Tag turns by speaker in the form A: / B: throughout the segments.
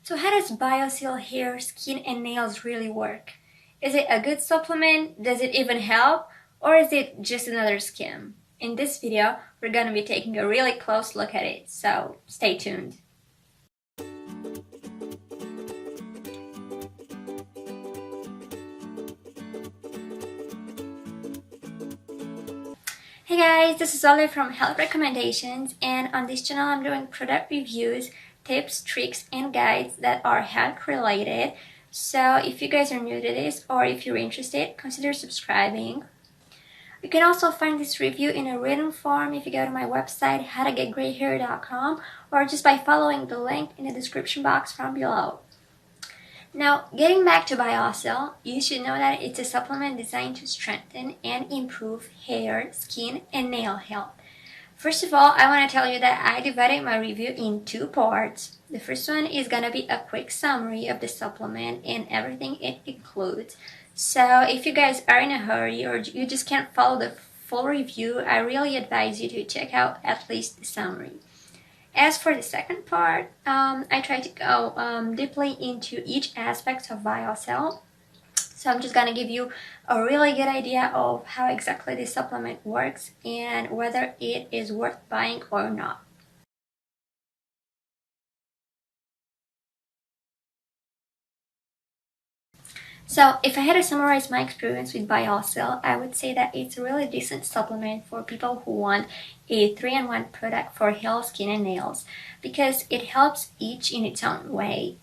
A: So how does BioSil Hair, Skin and Nails really work? Is it a good supplement? Does it even help? Or is it just another scam? In this video, we're going to be taking a really close look at it, so stay tuned. Hey guys, this is Olly from Health Recommendations, and on this channel I'm doing product reviews, tips, tricks, and guides that are health related. So if you guys are new to this or if you're interested, consider subscribing. You can also find this review in a written form if you go to my website howtogetgrayhair.com or just by following the link in the description box from below. Now, getting back to BioSil, you should know that it's a supplement designed to strengthen and improve hair, skin, and nail health. First of all, I want to tell you that I divided my review in two parts. The first one is going to be a quick summary of the supplement and everything it includes. So if you guys are in a hurry or you just can't follow the full review, I really advise you to check out at least the summary. As for the second part, I try to go deeply into each aspect of BioSil. So I'm just going to give you a really good idea of how exactly this supplement works and whether it is worth buying or not. So if I had to summarize my experience with BioSil, I would say that it's a really decent supplement for people who want a 3-in-1 product for hair, skin, and nails because it helps each in its own way.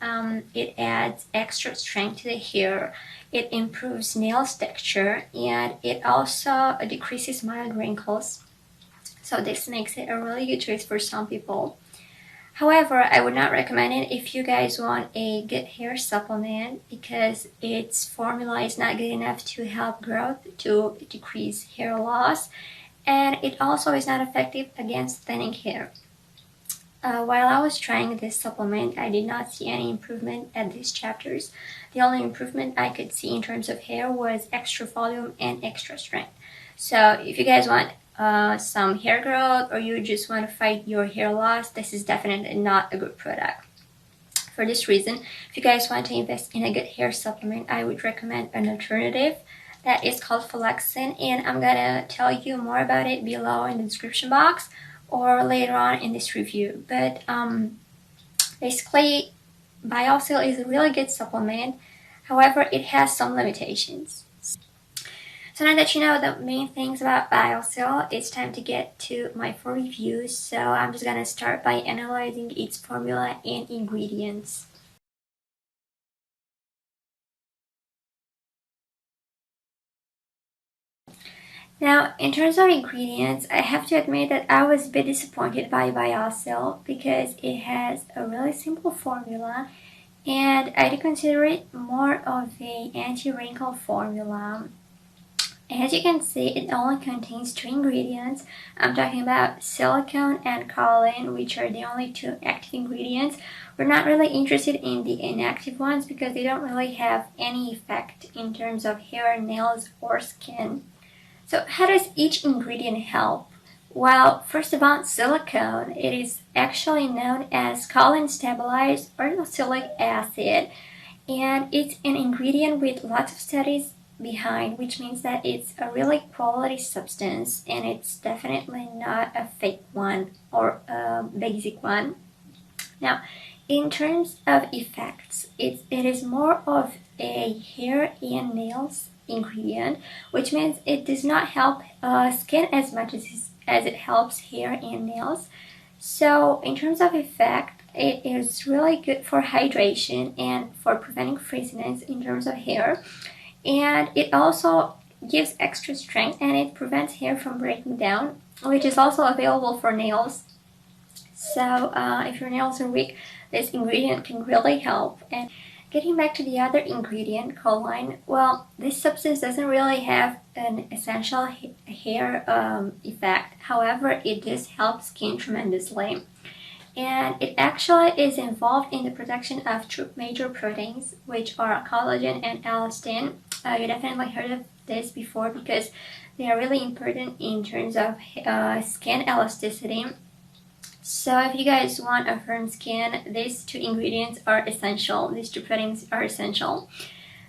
A: It adds extra strength to the hair, it improves nails texture, and it also decreases mild wrinkles. So this makes it a really good choice for some people. However, I would not recommend it if you guys want a good hair supplement because its formula is not good enough to help growth, to decrease hair loss, and it also is not effective against thinning hair. While I was trying this supplement, I did not see any improvement at these chapters. The only improvement I could see in terms of hair was extra volume and extra strength. So if you guys want some hair growth or you just want to fight your hair loss, this is definitely not a good product. For this reason, if you guys want to invest in a good hair supplement, I would recommend an alternative that is called Flexin, and I'm gonna tell you more about it below in the description box or later on in this review. But basically, BioSil is a really good supplement. However, it has some limitations. So now that you know the main things about BioSil, it's time to get to my full review. So I'm just gonna start by analyzing its formula and ingredients. Now, in terms of ingredients, I have to admit that I was a bit disappointed by BioSil because it has a really simple formula and I consider it more of a anti-wrinkle formula. As you can see, it only contains 2 ingredients. I'm talking about silicone and choline, which are the only 2 active ingredients. We're not really interested in the inactive ones because they don't really have any effect in terms of hair, nails, or skin. So how does each ingredient help? Well, first of all, silicone. It is actually known as choline stabilized organoxylic acid, and it's an ingredient with lots of studies behind, which means that it's a really quality substance and it's definitely not a fake one or a basic one. Now, in terms of effects, it is more of a hair and nails ingredient, which means it does not help skin as much as it helps hair and nails. So in terms of effect, it is really good for hydration and for preventing frizziness in terms of hair. And it also gives extra strength and it prevents hair from breaking down, which is also available for nails. So if your nails are weak, this ingredient can really help. And getting back to the other ingredient, choline, well, this substance doesn't really have an essential hair effect. However, it does help skin tremendously. And it actually is involved in the production of 2 major proteins, which are collagen and elastin. You definitely heard of this before because they are really important in terms of skin elasticity. So if you guys want a firm skin, these two ingredients are essential. These two proteins are essential.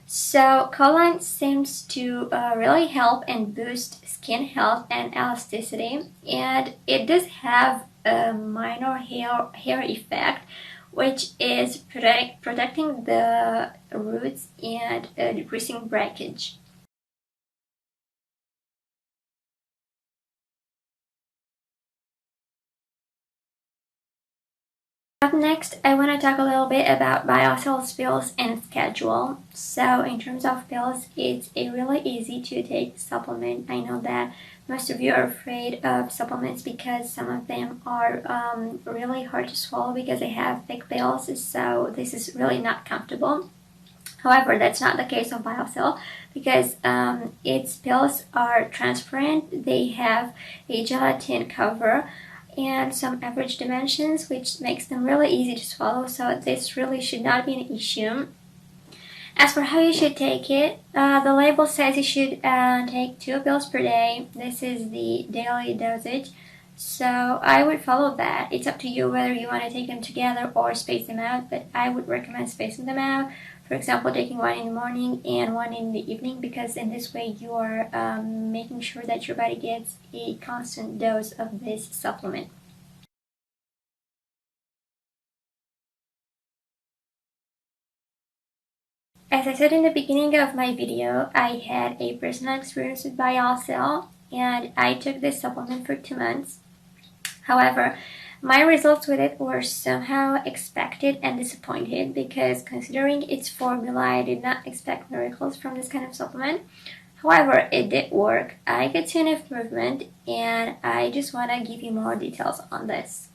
A: So choline seems to really help and boost skin health and elasticity, and it does have a minor hair effect, which is protecting the roots and decreasing breakage. Up next, I want to talk a little bit about BioSil's pills and schedule. So in terms of pills, it's a really easy to take supplement. I know that most of you are afraid of supplements because some of them are really hard to swallow because they have thick pills, so this is really not comfortable. However, that's not the case of BioSil because its pills are transparent. They have a gelatin cover and some average dimensions, which makes them really easy to swallow, so this really should not be an issue. As for how you should take it, the label says you should take 2 pills per day. This is the daily dosage, so I would follow that. It's up to you whether you want to take them together or space them out, but I would recommend spacing them out. For example, taking one in the morning and one in the evening, because in this way you are making sure that your body gets a constant dose of this supplement. As I said in the beginning of my video, I had a personal experience with BioSil and I took this supplement for 2 months. However, my results with it were somehow expected and disappointed because considering its formula, I did not expect miracles from this kind of supplement. However, it did work. I could see an improvement and I just want to give you more details on this.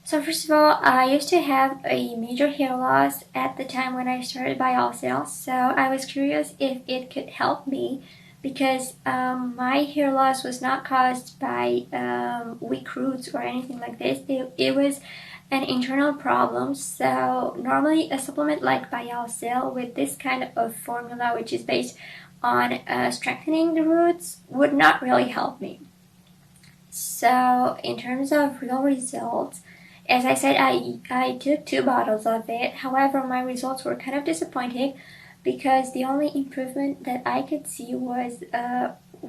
A: So first of all, I used to have a major hair loss at the time when I started BioSil, so I was curious if it could help me because my hair loss was not caused by weak roots or anything like this. It was an internal problem. So normally a supplement like BioSil with this kind of formula, which is based on strengthening the roots, would not really help me. So in terms of real results, as I said, I took 2 bottles of it. However, my results were kind of disappointing because the only improvement that I could see was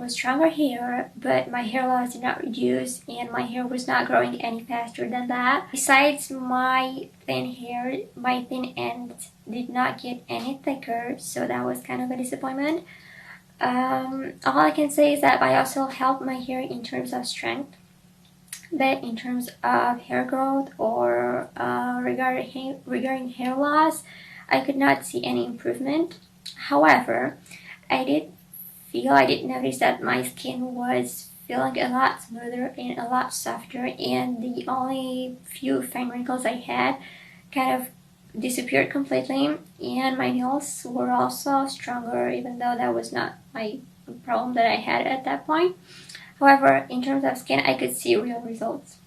A: stronger hair, but my hair loss did not reduce and my hair was not growing any faster than that. Besides, my thin hair, my thin ends did not get any thicker, so that was kind of a disappointment. All I can say is that BioSil helped my hair in terms of strength, but in terms of hair growth or regarding hair loss, I could not see any improvement. However, I did notice that my skin was feeling a lot smoother and a lot softer, and the only few fine wrinkles I had kind of disappeared completely, and my nails were also stronger, even though that was not my problem that I had at that point. However, in terms of skin, I could see real results.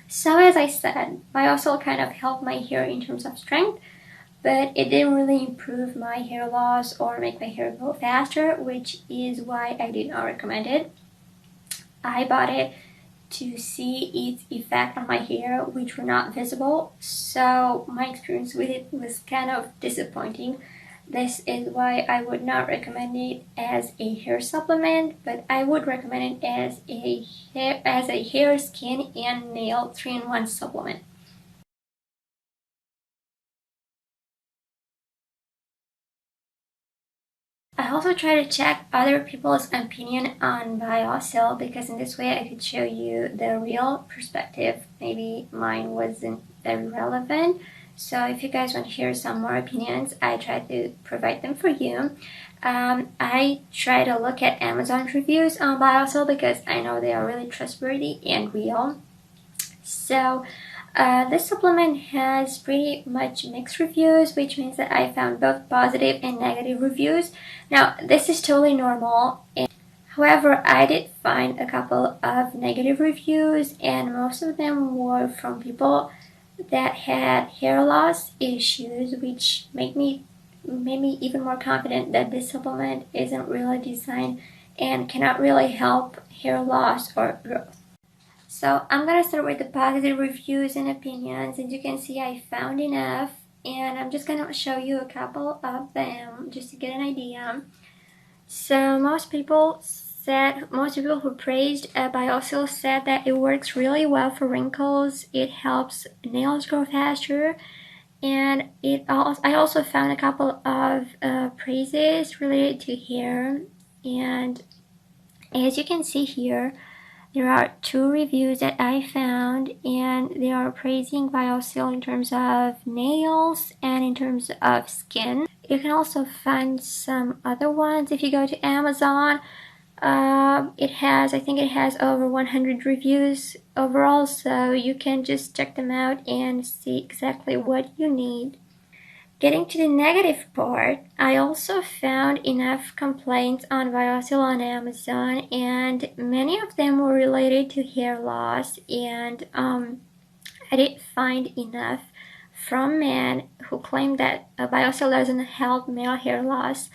A: So as I said, BioSil kind of helped my hair in terms of strength, but it didn't really improve my hair loss or make my hair grow faster, which is why I did not recommend it. I bought it to see its effect on my hair, which were not visible, so my experience with it was kind of disappointing. This is why I would not recommend it as a hair supplement, but I would recommend it as a hair, skin, and nail 3-in-1 supplement. I also try to check other people's opinion on BioSil because in this way I could show you the real perspective. Maybe mine wasn't very relevant. So if you guys want to hear some more opinions, I try to provide them for you. I try to look at Amazon reviews on BioSil because I know they are really trustworthy and real. So this supplement has pretty much mixed reviews, which means that I found both positive and negative reviews. Now, this is totally normal. However, I did find a couple of negative reviews, and most of them were from people that had hair loss issues, which made me even more confident that this supplement isn't really designed and cannot really help hair loss or growth. So I'm gonna start with the positive reviews and opinions. As you can see, I found enough, and I'm just gonna show you a couple of them just to get an idea. So most people who praised BioSil said that it works really well for wrinkles. It helps nails grow faster, and I also found a couple of praises related to hair. And as you can see here, there are 2 reviews that I found, and they are praising BioSil in terms of nails and in terms of skin. You can also find some other ones if you go to Amazon. I think it has over 100 reviews overall, so you can just check them out and see exactly what you need. Getting to the negative part, I also found enough complaints on BioSil on Amazon, and many of them were related to hair loss, and I did find enough from men who claim that BioSil doesn't help male hair loss.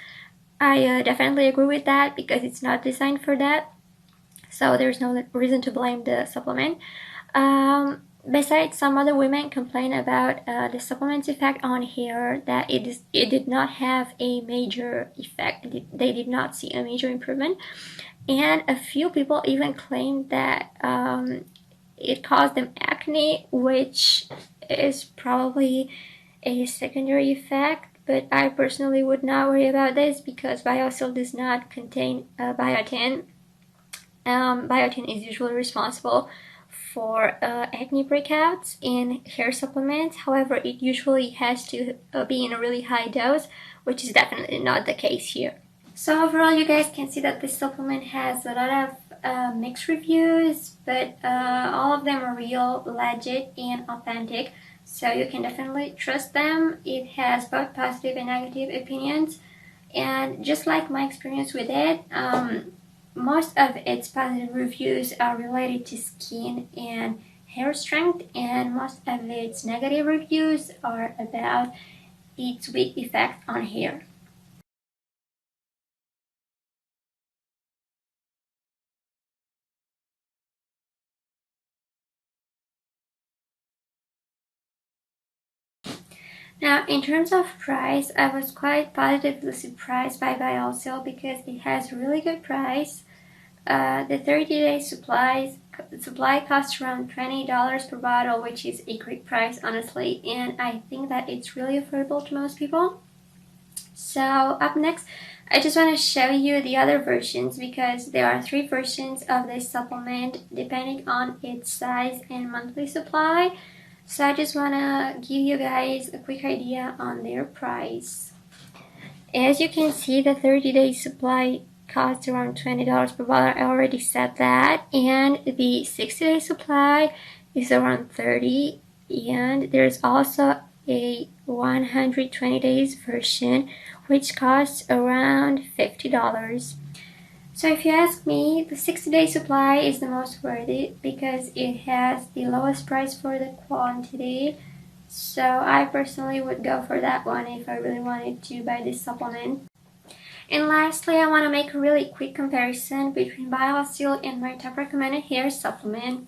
A: I definitely agree with that because it's not designed for that, so there's no reason to blame the supplement. Besides, some other women complain about the supplement's effect on hair, that it did not have a major effect. They did not see a major improvement, and a few people even claimed that it caused them acne, which is probably a secondary effect. But I personally would not worry about this because BioSil does not contain biotin. Biotin is usually responsible for acne breakouts in hair supplements. However, it usually has to be in a really high dose, which is definitely not the case here. So overall, you guys can see that this supplement has a lot of mixed reviews, but all of them are real, legit, and authentic. So you can definitely trust them. It has both positive and negative opinions. And just like my experience with it, most of its positive reviews are related to skin and hair strength, and most of its negative reviews are about its weak effect on hair. Now, in terms of price, I was quite positively surprised by BioSil because it has really good price. The 30-day supply costs around $20 per bottle, which is a great price, honestly, and I think that it's really affordable to most people. So up next, I just want to show you the other versions because there are 3 versions of this supplement depending on its size and monthly supply. So I just want to give you guys a quick idea on their price. As you can see, the 30-day supply costs around $20 per bottle. I already said that. And the 60-day supply is around $30. And there's also a 120 days version, which costs around $50. So if you ask me, the 60-day supply is the most worth it because it has the lowest price for the quantity. So I personally would go for that one if I really wanted to buy this supplement. And lastly, I want to make a really quick comparison between BioSil and my top recommended hair supplement.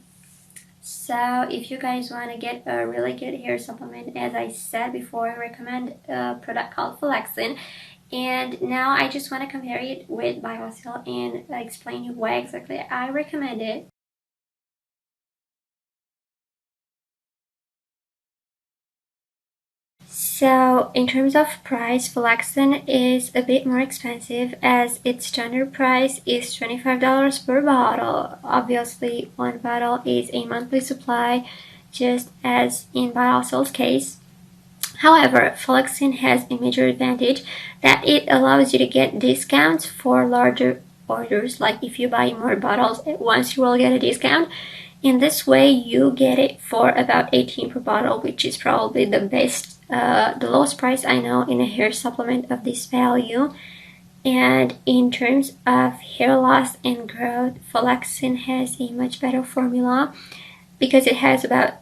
A: So if you guys want to get a really good hair supplement, as I said before, I recommend a product called Flexin. And now I just want to compare it with BioSil and explain you why exactly I recommend it. So in terms of price, Flexin is a bit more expensive as its standard price is $25 per bottle. Obviously, one bottle is a monthly supply, just as in BioSil's case. However, Flexin has a major advantage that it allows you to get discounts for larger orders. Like if you buy more bottles at once, you will get a discount. In this way, you get it for about $18 per bottle, which is probably the best, the lowest price I know in a hair supplement of this value. And in terms of hair loss and growth, Flexin has a much better formula because it has about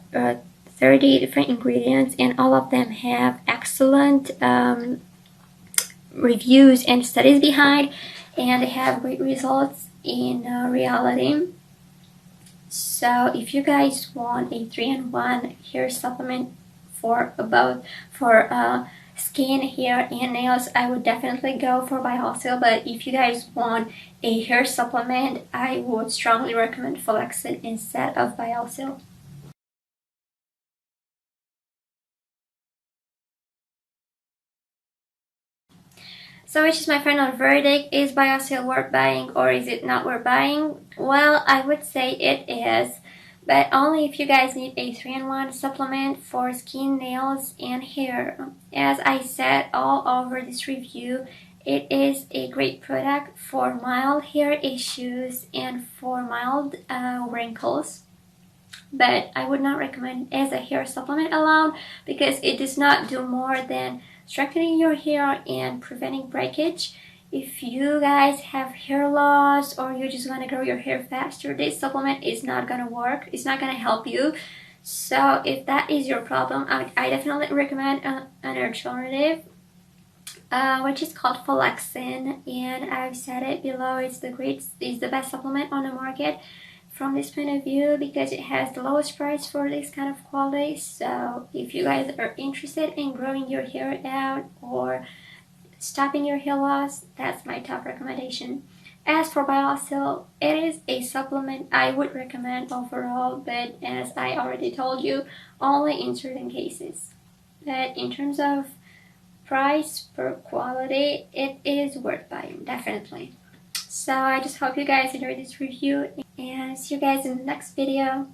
A: 30 different ingredients, and all of them have excellent reviews and studies behind, and they have great results in reality. So So if you guys want a 3-in-1 hair supplement for skin, hair, and nails, I would definitely go for BioSil. But if you guys want a hair supplement, I would strongly recommend Flexin instead of BioSil. So which is my final verdict? Is BioSil worth buying or is it not worth buying? Well, I would say it is, but only if you guys need a 3-in-1 supplement for skin, nails, and hair. As I said all over this review, it is a great product for mild hair issues and for mild wrinkles. But I would not recommend as a hair supplement alone because it does not do more than strengthening your hair and preventing breakage. If you guys have hair loss or you just want to grow your hair faster, this supplement is not going to work. It's not going to help you. So if that is your problem, I definitely recommend an alternative, which is called Flexin, and I've said it below. It's the best supplement on the market from this point of view because it has the lowest price for this kind of quality. So if you guys are interested in growing your hair out or stopping your hair loss, that's my top recommendation. As for BioSil, it is a supplement I would recommend overall, but as I already told you, only in certain cases. But in terms of price per quality, it is worth buying, definitely. So I just hope you guys enjoyed this review and see you guys in the next video.